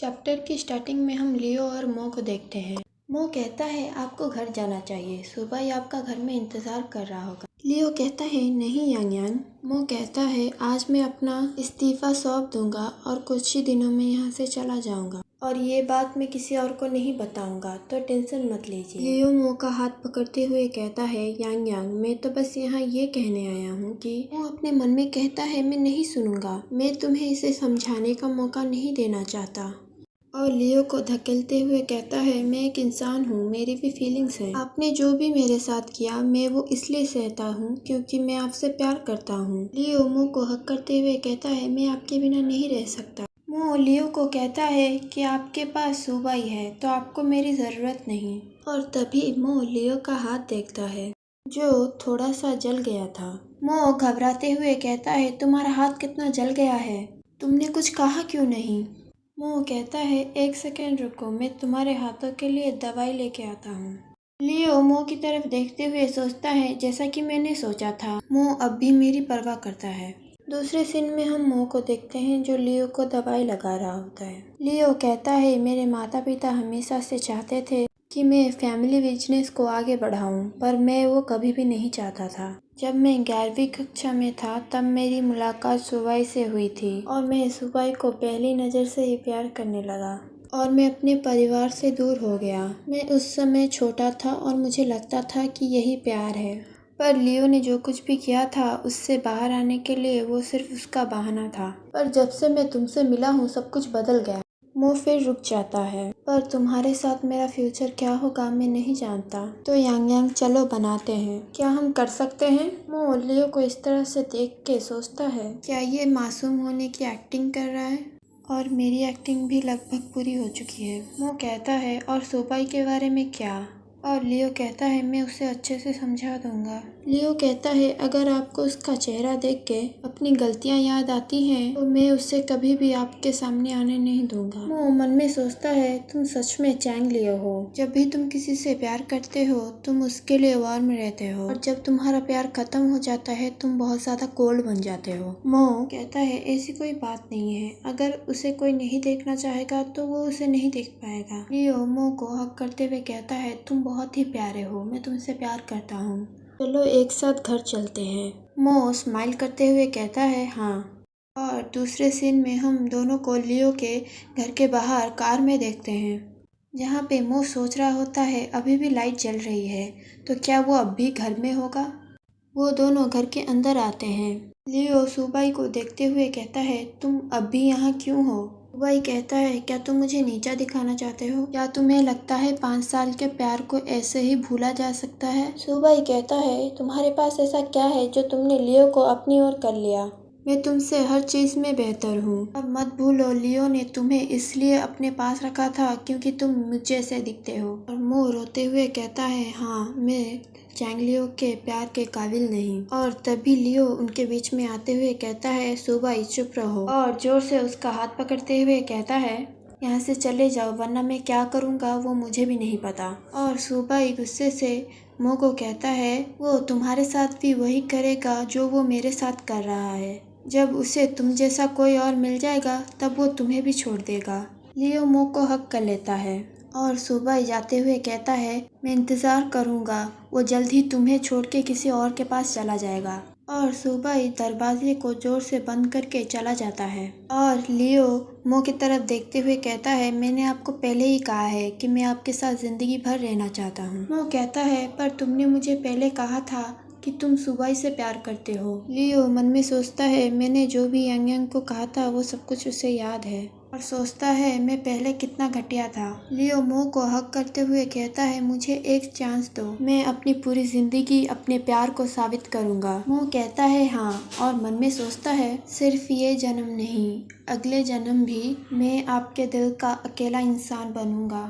Chapter की starting में हम लियो और मो को देखते हैं। मो कहता है आपको घर जाना चाहिए, सुबह ही आपका घर में इंतज़ार कर रहा होगा। लियो कहता है नहीं यांग यांग। मो कहता है आज मैं अपना इस्तीफ़ा सौंप दूंगा और कुछ ही दिनों में यहाँ से चला जाऊंगा और ये बात मैं किसी और को नहीं बताऊंगा, तो टेंशन मत लीजिए। लियो मो का हाथ पकड़ते हुए कहता है यांग यांग मैं तो बस यहाँ ये कहने आया हूँ कि वो अपने मन में कहता है मैं नहीं सुनूंगा, मैं तुम्हें इसे समझाने का मौका नहीं देना चाहता। और लियो को धकेलते हुए कहता है मैं एक इंसान हूँ, मेरी भी फीलिंग्स हैं। आपने जो भी मेरे साथ किया मैं वो इसलिए सहता हूँ क्योंकि मैं आपसे प्यार करता हूँ। लियो मो को हक करते हुए कहता है मैं आपके बिना नहीं रह सकता। मो लियो को कहता है कि आपके पास सुबाई है तो आपको मेरी ज़रूरत नहीं। और तभी मो लियो का हाथ देखता है जो थोड़ा सा जल गया था। मो घबराते हुए कहता है तुम्हारा हाथ कितना जल गया है, तुमने कुछ कहा क्यों नहीं। मो कहता है एक सेकेंड रुको, मैं तुम्हारे हाथों के लिए दवाई लेके आता हूँ। लियो मो की तरफ देखते हुए सोचता है जैसा कि मैंने सोचा था, मो अब भी मेरी परवाह करता है। दूसरे सीन में हम मो को देखते हैं जो लियो को दवाई लगा रहा होता है। लियो कहता है मेरे माता पिता हमेशा से चाहते थे कि मैं फैमिली बिजनेस को आगे बढ़ाऊं, पर मैं वो कभी भी नहीं चाहता था। जब मैं 11वीं कक्षा में था तब मेरी मुलाकात सुबाई से हुई थी और मैं सुबाई को पहली नज़र से ही प्यार करने लगा और मैं अपने परिवार से दूर हो गया। मैं उस समय छोटा था और मुझे लगता था कि यही प्यार है, पर लियो ने जो कुछ भी किया था उससे बाहर आने के लिए वो सिर्फ उसका बहाना था। पर जब से मैं तुमसे मिला हूँ सब कुछ बदल गया। मो फिर रुक जाता है, पर तुम्हारे साथ मेरा फ्यूचर क्या होगा मैं नहीं जानता, तो यांग यांग चलो बनाते हैं, क्या हम कर सकते हैं। मो लियो को इस तरह से देख के सोचता है क्या ये मासूम होने की एक्टिंग कर रहा है, और मेरी एक्टिंग भी लगभग पूरी हो चुकी है। मो कहता है और सुबाई के बारे में क्या, और लियो कहता है मैं उसे अच्छे से समझा दूंगा। लियो कहता है अगर आपको उसका चेहरा देख के अपनी गलतियां याद आती हैं तो मैं उसे कभी भी आपके सामने आने नहीं दूंगा। वो मन में सोचता है तुम सच में चैंग लियो हो, जब भी तुम किसी से प्यार करते हो तुम उसके लिए वार में रहते हो, और जब तुम्हारा प्यार खत्म हो जाता है तुम बहुत ज्यादा कोल्ड बन जाते हो। मो कहता है ऐसी कोई बात नहीं है, अगर उसे कोई नहीं देखना चाहेगा तो वो उसे नहीं देख पाएगा। लियो मो को हक करते हुए कहता है तुम बहुत ही प्यारे हो, मैं तुमसे प्यार करता हूँ, चलो एक साथ घर चलते हैं। मो स्माइल करते हुए कहता है हाँ। और दूसरे सीन में हम दोनों को लियो के घर के बाहर कार में देखते हैं, जहाँ पे मो सोच रहा होता है अभी भी लाइट जल रही है तो क्या वो अब भी घर में होगा। वो दोनों घर के अंदर आते हैं। लियो सुबाई को देखते हुए कहता है तुम अब भी यहाँ क्यों हो। सुबाई कहता है क्या तुम मुझे नीचा दिखाना चाहते हो, क्या तुम्हें लगता है 5 साल के प्यार को ऐसे ही भूला जा सकता है। सुबाई कहता है तुम्हारे पास ऐसा क्या है जो तुमने लियो को अपनी ओर कर लिया, मैं तुमसे हर चीज़ में बेहतर हूँ। अब मत भूलो लियो ने तुम्हें इसलिए अपने पास रखा था क्योंकि तुम मुझ जैसे दिखते हो। और मो रोते हुए कहता है हाँ मैं चैंग लियो के प्यार के काबिल नहीं। और तभी लियो उनके बीच में आते हुए कहता है सुबाई चुप रहो, और जोर से उसका हाथ पकड़ते हुए कहता है यहाँ से चले जाओ वरना मैं क्या करूँगा वो मुझे भी नहीं पता। और सुबाई गुस्से से मो को कहता है वो तुम्हारे साथ भी वही करेगा जो वो मेरे साथ कर रहा है, जब उसे तुम जैसा कोई और मिल जाएगा तब वो तुम्हें भी छोड़ देगा। लियो मो को हक कर लेता है और सुबाई जाते हुए कहता है मैं इंतज़ार करूँगा, वो जल्द ही तुम्हें छोड़ के किसी और के पास चला जाएगा। और सुबाई दरवाजे को जोर से बंद करके चला जाता है। और लियो मो की तरफ देखते हुए कहता है मैंने आपको पहले ही कहा है कि मैं आपके साथ ज़िंदगी भर रहना चाहता हूँ। मो कहता है पर तुमने मुझे पहले कहा था कि तुम सुबाई से प्यार करते हो। लियो मन में सोचता है मैंने जो भी यांग यांग को कहा था वो सब कुछ उसे याद है, और सोचता है मैं पहले कितना घटिया था। लियो मो को हक करते हुए कहता है मुझे एक चांस दो, मैं अपनी पूरी जिंदगी अपने प्यार को साबित करूंगा। मो कहता है हाँ, और मन में सोचता है सिर्फ ये जन्म नहीं अगले जन्म भी मैं आपके दिल का अकेला इंसान बनूंगा।